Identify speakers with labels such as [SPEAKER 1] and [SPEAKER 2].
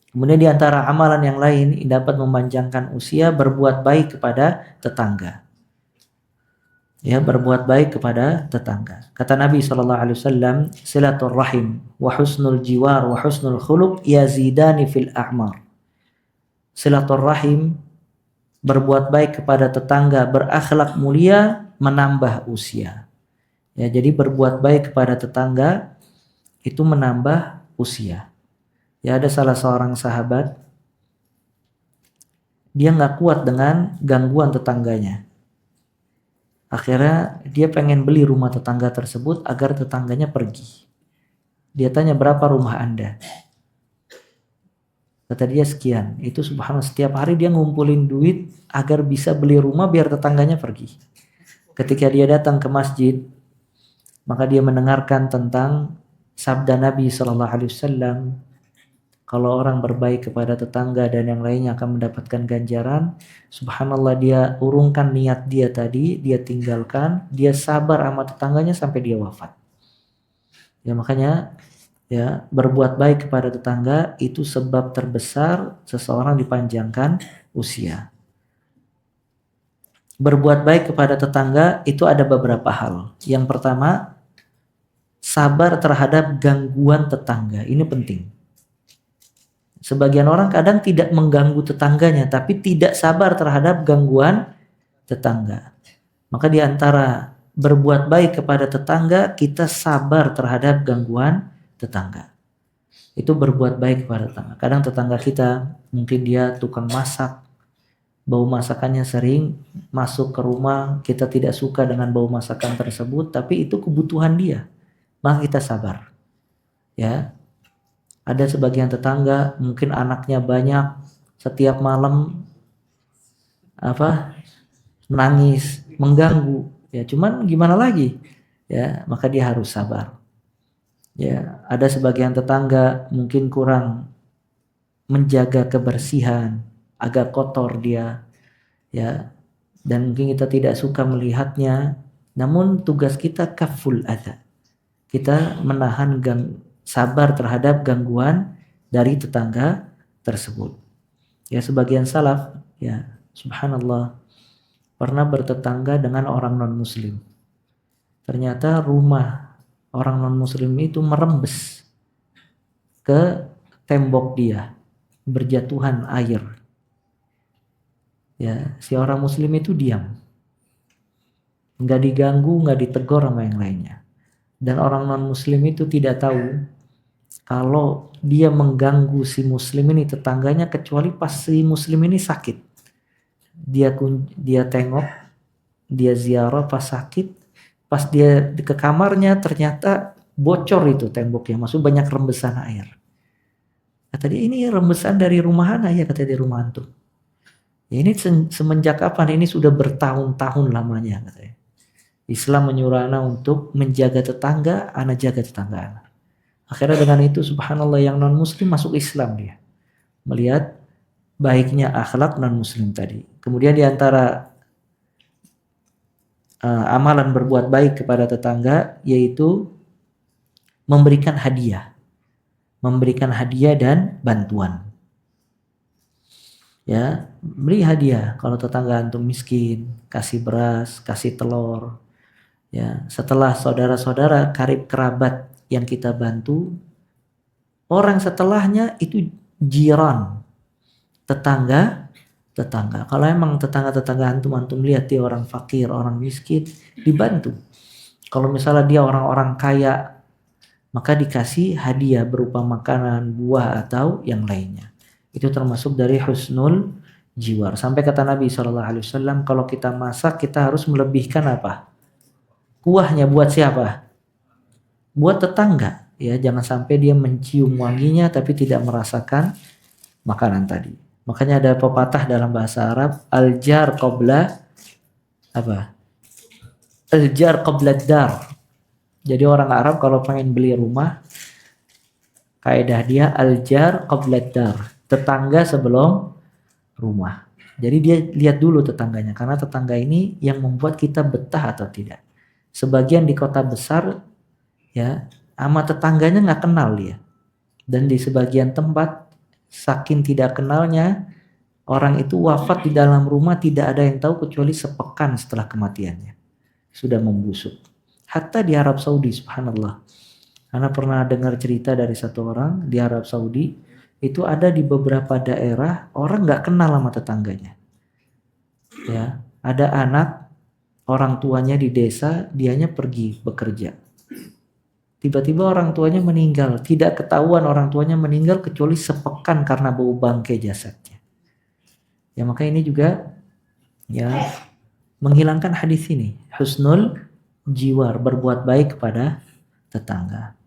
[SPEAKER 1] Kemudian di antara amalan yang lain yang dapat memanjangkan usia, berbuat baik kepada tetangga. Ya, berbuat baik kepada tetangga. Kata Nabi SAW, silaturrahim wa husnul jiwar wa husnul khuluq yazidani fil a'mar. Silaturrahim, berbuat baik kepada tetangga, berakhlak mulia, menambah usia. Ya, jadi berbuat baik kepada tetangga itu menambah usia. Ya, ada salah seorang sahabat, dia nggak kuat dengan gangguan tetangganya. Akhirnya dia pengen beli rumah tetangga tersebut agar tetangganya pergi. Dia tanya, berapa rumah Anda? Kata dia sekian. Itu subhanallah, setiap hari dia ngumpulin duit agar bisa beli rumah biar tetangganya pergi. Ketika dia datang ke masjid, maka dia mendengarkan tentang sabda Nabi SAW, kalau orang berbaik kepada tetangga dan yang lainnya akan mendapatkan ganjaran. Subhanallah, dia urungkan niat dia tadi, dia tinggalkan, dia sabar sama tetangganya sampai dia wafat. Ya, makanya ya, berbuat baik kepada tetangga itu sebab terbesar seseorang dipanjangkan usia. Berbuat baik kepada tetangga itu ada beberapa hal. Yang pertama, sabar terhadap gangguan tetangga. Ini penting. Sebagian orang kadang tidak mengganggu tetangganya, tapi tidak sabar terhadap gangguan tetangga. Maka di antara berbuat baik kepada tetangga, kita sabar terhadap gangguan tetangga. Itu berbuat baik kepada tetangga. Kadang tetangga kita, mungkin dia tukang masak, bau masakannya sering masuk ke rumah, kita tidak suka dengan bau masakan tersebut, tapi itu kebutuhan dia. Maka kita sabar. Ya. Ada sebagian tetangga mungkin anaknya banyak, setiap malam nangis, mengganggu. Ya, cuman gimana lagi? Ya, maka dia harus sabar. Ya, ada sebagian tetangga mungkin kurang menjaga kebersihan, agak kotor dia. Ya, dan mungkin kita tidak suka melihatnya. Namun tugas kita kaful adza. Kita menahan sabar terhadap gangguan dari tetangga tersebut. Ya, sebagian salaf, ya subhanallah, pernah bertetangga dengan orang non-muslim. Ternyata rumah orang non-muslim itu merembes ke tembok dia, berjatuhan air. Ya, si orang muslim itu diam. Nggak diganggu, nggak ditegur sama yang lainnya. Dan orang non-muslim itu tidak tahu kalau dia mengganggu si muslim ini, tetangganya, kecuali pas si muslim ini sakit. Dia tengok, dia ziarah pas sakit, pas dia ke kamarnya ternyata bocor itu temboknya, maksud banyak rembesan air. Kata dia, ini rembesan dari rumah ana ya, kata dia, rumah antum. Ya, ini semenjak kapan? Ini sudah bertahun-tahun lamanya, katanya. Islam menyuruh ana untuk menjaga tetangga, ana jaga tetangga ana. Akhirnya dengan itu subhanallah yang non muslim masuk Islam dia. Melihat baiknya akhlak non muslim tadi. Kemudian di antara amalan berbuat baik kepada tetangga yaitu memberikan hadiah. Memberikan hadiah dan bantuan. Ya, beri hadiah. Kalau tetangga antum miskin, kasih beras, kasih telur. Ya, setelah saudara-saudara karib kerabat yang kita bantu, orang setelahnya itu jiran, tetangga. Kalau emang tetangga antum lihat dia orang fakir, orang miskin, dibantu. Kalau misalnya dia orang-orang kaya, maka dikasih hadiah berupa makanan, buah atau yang lainnya. Itu termasuk dari husnul jiwar. Sampai kata Nabi SAW, kalau kita masak kita harus melebihkan apa? Kuahnya buat siapa? Buat tetangga. Ya, jangan sampai dia mencium wanginya tapi tidak merasakan makanan tadi. Makanya ada pepatah dalam bahasa Arab, al-jar qabla apa? Al-jar qabla dar. Jadi orang Arab kalau pengen beli rumah, kaidah dia al-jar qabla dar. Tetangga sebelum rumah. Jadi dia lihat dulu tetangganya, karena tetangga ini yang membuat kita betah atau tidak. Sebagian di kota besar, ya, sama tetangganya nggak kenal dia. Dan di sebagian tempat, Saking tidak kenalnya, orang itu wafat di dalam rumah tidak ada yang tahu kecuali sepekan setelah kematiannya. Sudah membusuk. Hatta di Arab Saudi, subhanallah. Karena pernah dengar cerita dari satu orang di Arab Saudi, itu ada di beberapa daerah orang nggak kenal sama tetangganya. Ya, ada anak orang tuanya di desa, dianya pergi bekerja. Tiba-tiba orang tuanya meninggal, tidak ketahuan orang tuanya meninggal kecuali sepekan karena bau bangkai jasadnya. Ya maka ini juga ya menghilangkan hadis ini, husnul jiwar, berbuat baik kepada tetangga.